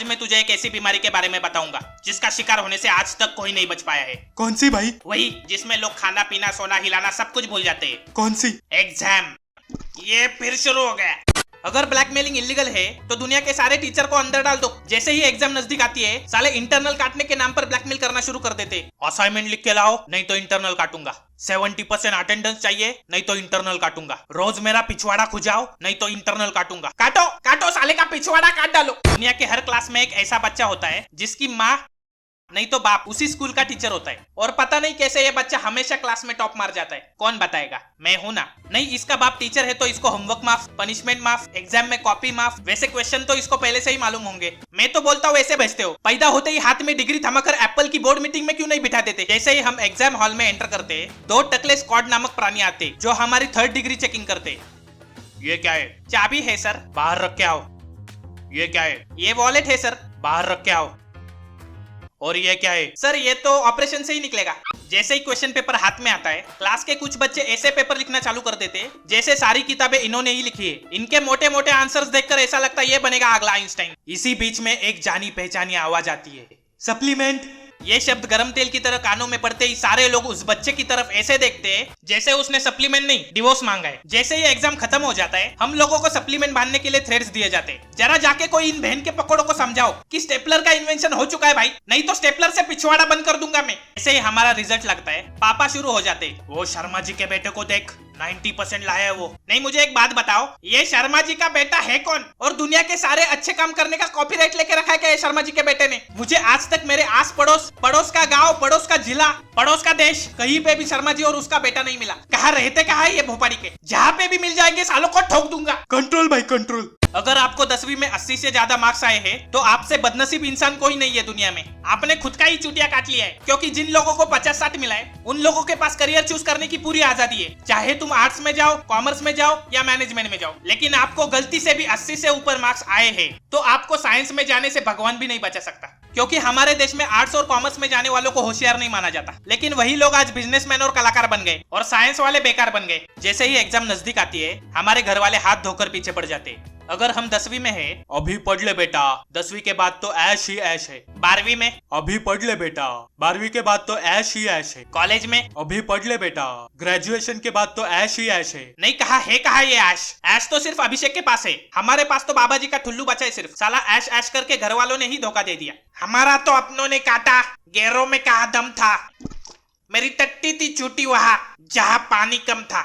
आज मैं तुझे एक ऐसी बीमारी के बारे में बताऊंगा जिसका शिकार होने से आज तक कोई नहीं बच पाया है। कौन सी भाई? वही जिसमें लोग खाना पीना सोना हिलाना सब कुछ भूल जाते हैं। कौन सी? एग्जाम। ये फिर शुरू हो गया। अगर ब्लैकमेलिंग इलीगल है तो दुनिया के सारे टीचर को अंदर डाल दो। जैसे ही एग्जाम नजदीक आती है साले इंटरनल काटने के नाम पर ब्लैकमेल करना शुरू कर देते। असाइनमेंट लिख के लाओ नहीं तो इंटरनल काटूंगा। 70% अटेंडेंस चाहिए नहीं तो इंटरनल काटूंगा। रोज मेरा पिछवाड़ा खुजाओ नहीं तो इंटरनल काटूंगा। काटो काटो साले का पिछवाड़ा काट डालो। दुनिया के हर क्लास में एक ऐसा बच्चा होता है जिसकी माँ नहीं तो बाप उसी स्कूल का टीचर होता है और पता नहीं कैसे ये बच्चा हमेशा क्लास में टॉप मार जाता है। कौन बताएगा? मैं हूं ना। नहीं, इसका बाप टीचर है तो इसको होमवर्क माफ, पनिशमेंट माफ, एग्जाम में कॉपी माफ। वैसे क्वेश्चन तो इसको पहले से ही मालूम होंगे। मैं तो बोलता हूँ ऐसे भेजते हो। पैदा होते ही हाथ में डिग्री थमाकर एप्पल की बोर्ड मीटिंग में क्यों नहीं बिठा देते? जैसे ही हम एग्जाम हॉल में एंटर करते दो टकले स्क्वाड नामक प्राणी आते जो हमारी 3rd डिग्री चेकिंग करते। ये क्या है? चाबी है सर। बाहर रख के आओ। ये क्या है? ये वॉलेट है सर। बाहर रख के आओ। और ये क्या है? सर ये तो ऑपरेशन से ही निकलेगा। जैसे ही क्वेश्चन पेपर हाथ में आता है क्लास के कुछ बच्चे ऐसे पेपर लिखना चालू कर देते जैसे सारी किताबें इन्होंने ही लिखी है। इनके मोटे मोटे आंसर्स देखकर ऐसा लगता है ये बनेगा अगला आइंस्टाइन। इसी बीच में एक जानी पहचानी आवाज आती है, सप्लीमेंट। ये शब्द गरम तेल की तरह कानों में पड़ते ही सारे लोग उस बच्चे की तरफ ऐसे देखते हैं जैसे उसने सप्लीमेंट नहीं डिवोर्स मांगा है। जैसे ही एग्जाम खत्म हो जाता है हम लोगों को सप्लीमेंट बांधने के लिए थ्रेड्स दिए जाते हैं। जरा जाके कोई इन बहन के पकौड़ों को समझाओ कि स्टेपलर का इन्वेंशन हो चुका है भाई, नहीं तो स्टेपलर से पिछवाड़ा बंद कर दूंगा मैं। ऐसे ही हमारा रिजल्ट लगता है पापा शुरू हो जाते। वो शर्मा जी के बेटे को देख 90% लाया है वो। नहीं, मुझे एक बात बताओ, ये शर्मा जी का बेटा है कौन? और दुनिया के सारे अच्छे काम करने का कॉपीराइट लेके रखा है क्या शर्मा जी के बेटे ने? मुझे आज तक मेरे आस पड़ोस, पड़ोस का गांव, पड़ोस का जिला, पड़ोस का देश कहीं पे भी शर्मा जी और उसका बेटा नहीं मिला। कहाँ रहते कहाँ है ये भोपाड़ी के? जहाँ पे भी मिल जाएंगे सालों को ठोक दूंगा। कंट्रोल भाई कंट्रोल। अगर आपको 10वीं में 80 से ज्यादा मार्क्स आए हैं तो आपसे बदनसीब इंसान कोई नहीं है दुनिया में। आपने खुद का ही चूतिया काट लिया है, क्योंकि जिन लोगों को 50-60 मिला है उन लोगों के पास करियर चूज करने की पूरी आजादी है। चाहे तुम आर्ट्स में जाओ, कॉमर्स में जाओ या मैनेजमेंट में जाओ। लेकिन आपको गलती से भी 80 से ऊपर मार्क्स आए हैं तो आपको साइंस में जाने से भगवान भी नहीं बचा सकता, क्योंकि हमारे देश में आर्ट्स और कॉमर्स में जाने वालों को होशियार नहीं माना जाता। लेकिन वही लोग आज बिजनेसमैन और कलाकार बन गए और साइंस वाले बेकार बन गए। जैसे ही एग्जाम नजदीक आती है हमारे घर वाले हाथ धोकर पीछे पड़ जाते। अगर हम 10वीं में है, अभी पढ़ ले बेटा, 10वीं के बाद तो ऐश ही ऐश है। 12वीं में, अभी पढ़ ले बेटा, 12वीं के बाद तो ऐश ही ऐश है। कॉलेज में, अभी पढ़ ले बेटा, ग्रेजुएशन के बाद तो ऐश ही ऐश है। नहीं, कहा ये ऐश? ऐश तो सिर्फ अभिषेक के पास है, हमारे पास तो बाबा जी का ठुल्लू बचा है सिर्फ। साला ऐश ऐश करके घर वालों ने ही धोखा दे दिया। हमारा तो अपनों ने काटा, गैरों में कहा दम था। मेरी टट्टी थी छूटी वहां जहां पानी कम था।